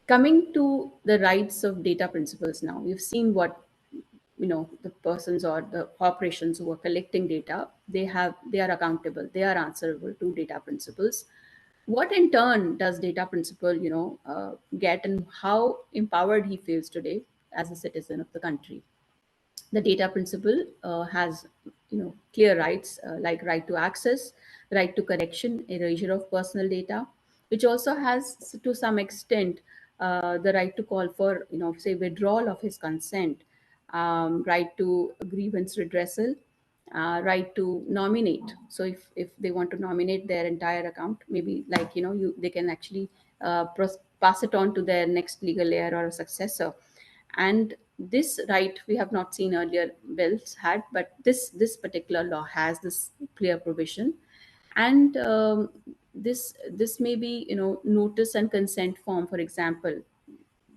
Coming to the rights of data principles now, we've seen what the persons or the corporations who are collecting data, they are accountable, they are answerable to data principles. What in turn does data principle get, and how empowered he feels today as a citizen of the country? The data principle has clear rights, like right to access, right to correction, erasure of personal data, which also has to some extent the right to call for say withdrawal of his consent, right to grievance redressal, right to nominate. So if they want to nominate their entire account, maybe like they can actually pass it on to their next legal heir or a successor. And this right we have not seen earlier bills had, but this particular law has this clear provision. And this may be notice and consent form, for example.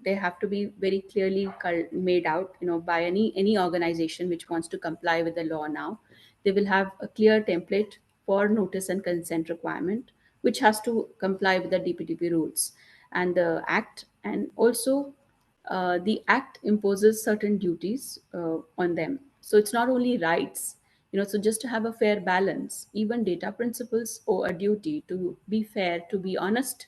They have to be very clearly made out by any organization which wants to comply with the law now. They will have a clear template for notice and consent requirement, which has to comply with the DPDP rules and the act. And also the act imposes certain duties on them, so it's not only rights. So just to have a fair balance, even data principles owe a duty to be fair, to be honest,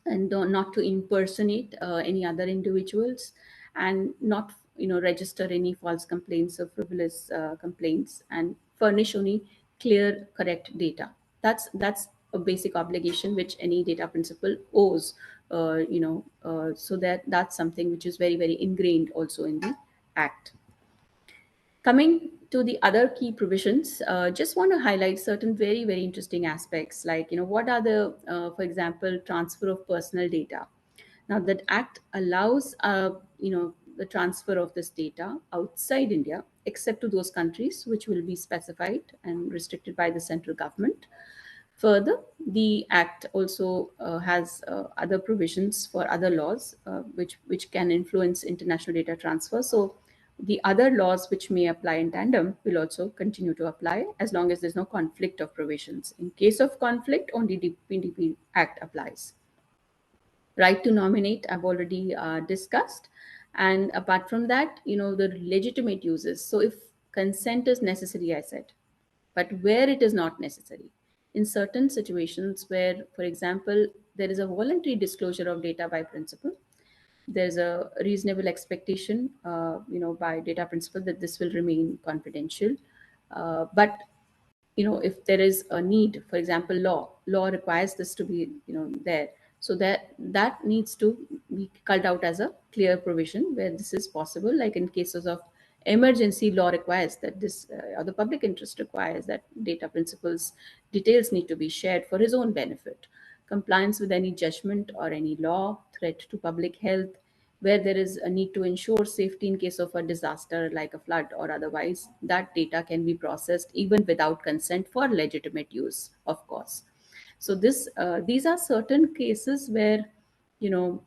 and not to impersonate any other individuals, and not register any false complaints or frivolous complaints, and furnish only clear correct data. That's a basic obligation which any data principle owes. So that's something which is very very ingrained also in the act. Coming to the other key provisions, just want to highlight certain very, very interesting aspects, like, what are the, for example, transfer of personal data. Now, that act allows, the transfer of this data outside India, except to those countries which will be specified and restricted by the central government. Further, the Act also has other provisions for other laws which can influence international data transfer. So, the other laws which may apply in tandem will also continue to apply as long as there's no conflict of provisions. In case of conflict, only the PDP Act applies. Right to nominate, I've already discussed. And apart from that, the legitimate uses. So, if consent is necessary, I said, but where it is not necessary. In certain situations where, for example, there is a voluntary disclosure of data by principal, there's a reasonable expectation, by data principal that this will remain confidential. But if there is a need, for example, law requires this to be there, so that needs to be called out as a clear provision where this is possible, like in cases of emergency. Law requires that this or the public interest requires that data principles details need to be shared for his own benefit. Compliance with any judgment or any law, threat to public health, where there is a need to ensure safety in case of a disaster like a flood or otherwise, that data can be processed even without consent for legitimate use, of course. So these are certain cases where you know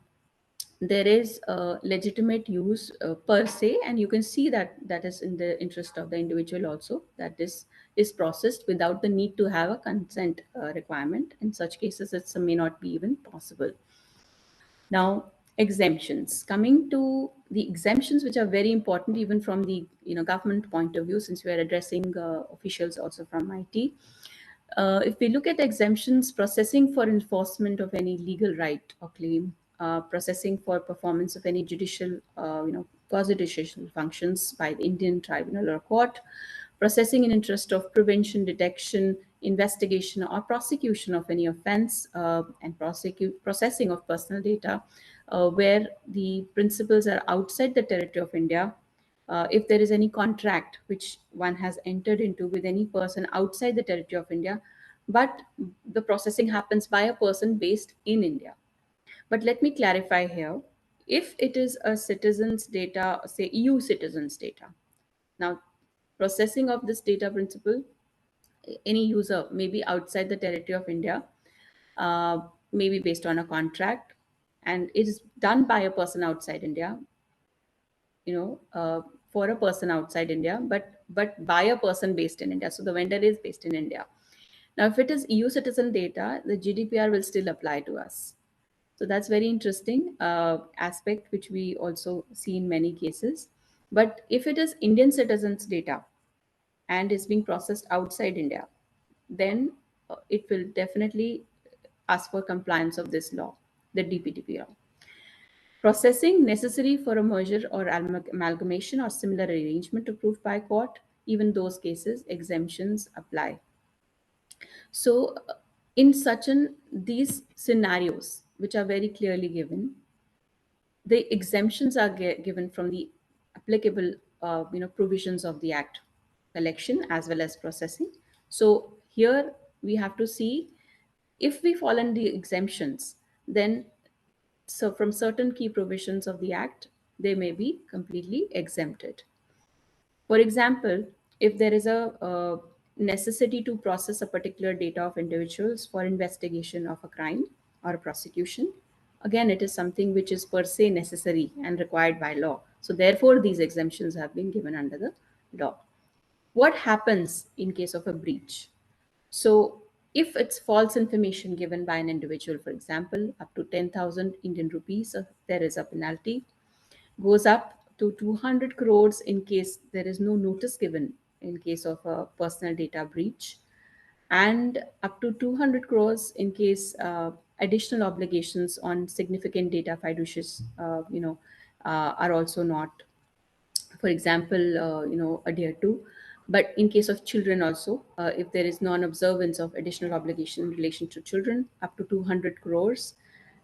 there is a legitimate use per se, and you can see that that is in the interest of the individual also, that this is processed without the need to have a consent requirement. In such cases, it may not be even possible. Now, exemptions. Coming to the exemptions, which are very important even from the government point of view, since we are addressing officials also from IT. If we look at exemptions, processing for enforcement of any legal right or claim, processing for performance of any judicial, quasi-judicial functions by the Indian tribunal or court, processing in interest of prevention, detection, investigation, or prosecution of any offense, and processing of personal data, where the principles are outside the territory of India. If there is any contract which one has entered into with any person outside the territory of India, but the processing happens by a person based in India. But let me clarify here, if it is a citizen's data, say EU citizen's data, now processing of this data principle, any user maybe outside the territory of India, maybe based on a contract, and it is done by a person outside India, for a person outside India, but by a person based in India. So the vendor is based in India. Now, if it is EU citizen data, the GDPR will still apply to us. So that's very interesting aspect, which we also see in many cases. But if it is Indian citizens' data and is being processed outside India, then it will definitely ask for compliance of this law, the DPTP law. Processing necessary for a merger or amalgamation or similar arrangement approved by court, even those cases, exemptions apply. So, in such an these scenarios, which are very clearly given, the exemptions are given from the applicable provisions of the act, collection as well as processing. So here we have to see, if we fall in the exemptions, then so from certain key provisions of the act, they may be completely exempted. For example, if there is a necessity to process a particular data of individuals for investigation of a crime or a prosecution, again, it is something which is per se necessary and required by law. So, therefore, these exemptions have been given under the law. What happens in case of a breach? So, if it's false information given by an individual, for example, up to 10,000 Indian rupees, there is a penalty, goes up to 200 crores in case there is no notice given in case of a personal data breach, and up to 200 crores in case additional obligations on significant data fiduciaries are also not, for example, adhered to. But in case of children also, if there is non-observance of additional obligation in relation to children, up to 200 crores,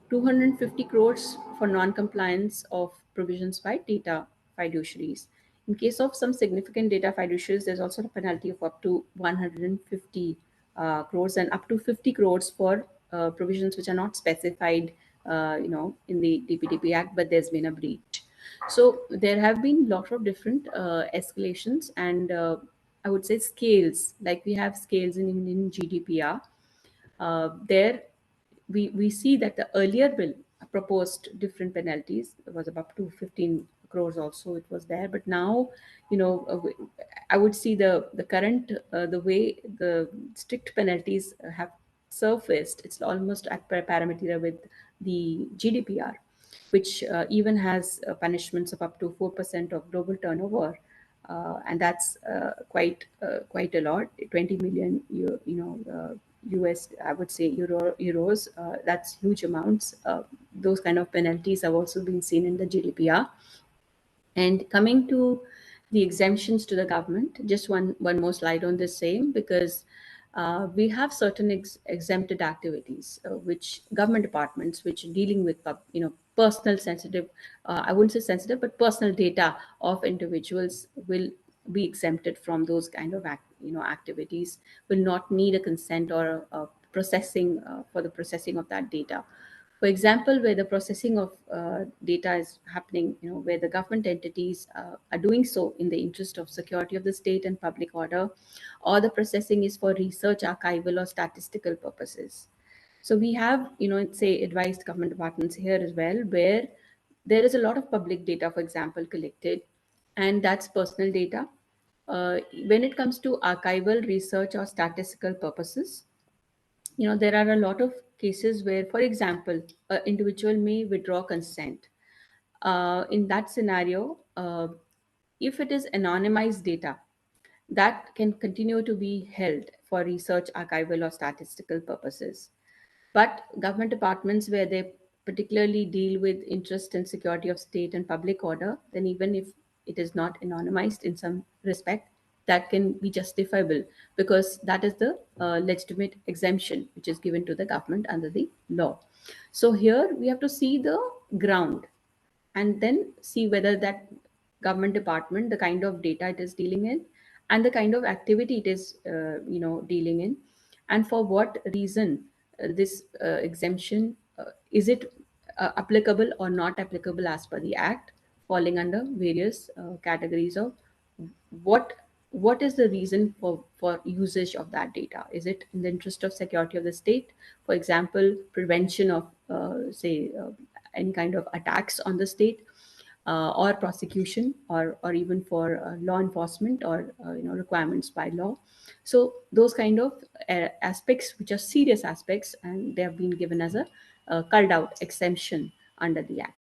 250 crores for non-compliance of provisions by data fiduciaries. In case of some significant data fiduciaries, there's also a penalty of up to 150 crores and up to 50 crores for provisions which are not specified, in the DPDP Act, but there's been a breach. So there have been lot of different escalations and I would say scales. Like we have scales in Indian GDPR. There we see that the earlier bill proposed different penalties. It was up to 15 crores also it was there, but now, I would see the current the way the strict penalties have surfaced. It's almost at parameter with the GDPR, which even has punishments of up to 4% of global turnover, and that's quite a lot. 20 million, US, I would say euros. That's huge amounts. Those kind of penalties have also been seen in the GDPR. And coming to the exemptions to the government, just one more slide on the same, because we have certain exempted activities, which government departments, which are dealing with personal sensitive, I wouldn't say sensitive, but personal data of individuals will be exempted from those kind of activities. Will not need a consent or a processing for the processing of that data. For example, where the processing of data is happening, where the government entities are doing so in the interest of security of the state and public order, or the processing is for research, archival, or statistical purposes. So we have, say, advised government departments here as well, where there is a lot of public data, for example, collected, and that's personal data. When it comes to archival, research, or statistical purposes, there are a lot of cases where, for example, an individual may withdraw consent. In that scenario, if it is anonymized data, that can continue to be held for research, archival, or statistical purposes. But government departments where they particularly deal with interest and security of state and public order, then even if it is not anonymized in some respect, that can be justifiable, because that is the legitimate exemption which is given to the government under the law. So here we have to see the ground and then see whether that government department, the kind of data it is dealing in, and the kind of activity it is dealing in, and for what reason this exemption, is it applicable or not applicable as per the act, falling under various categories of what what is the reason for usage of that data. Is it in the interest of security of the state, for example, prevention of say any kind of attacks on the state, or prosecution, or even for law enforcement, or requirements by law. So those kind of aspects, which are serious aspects, and they have been given as a culled out exemption under the act.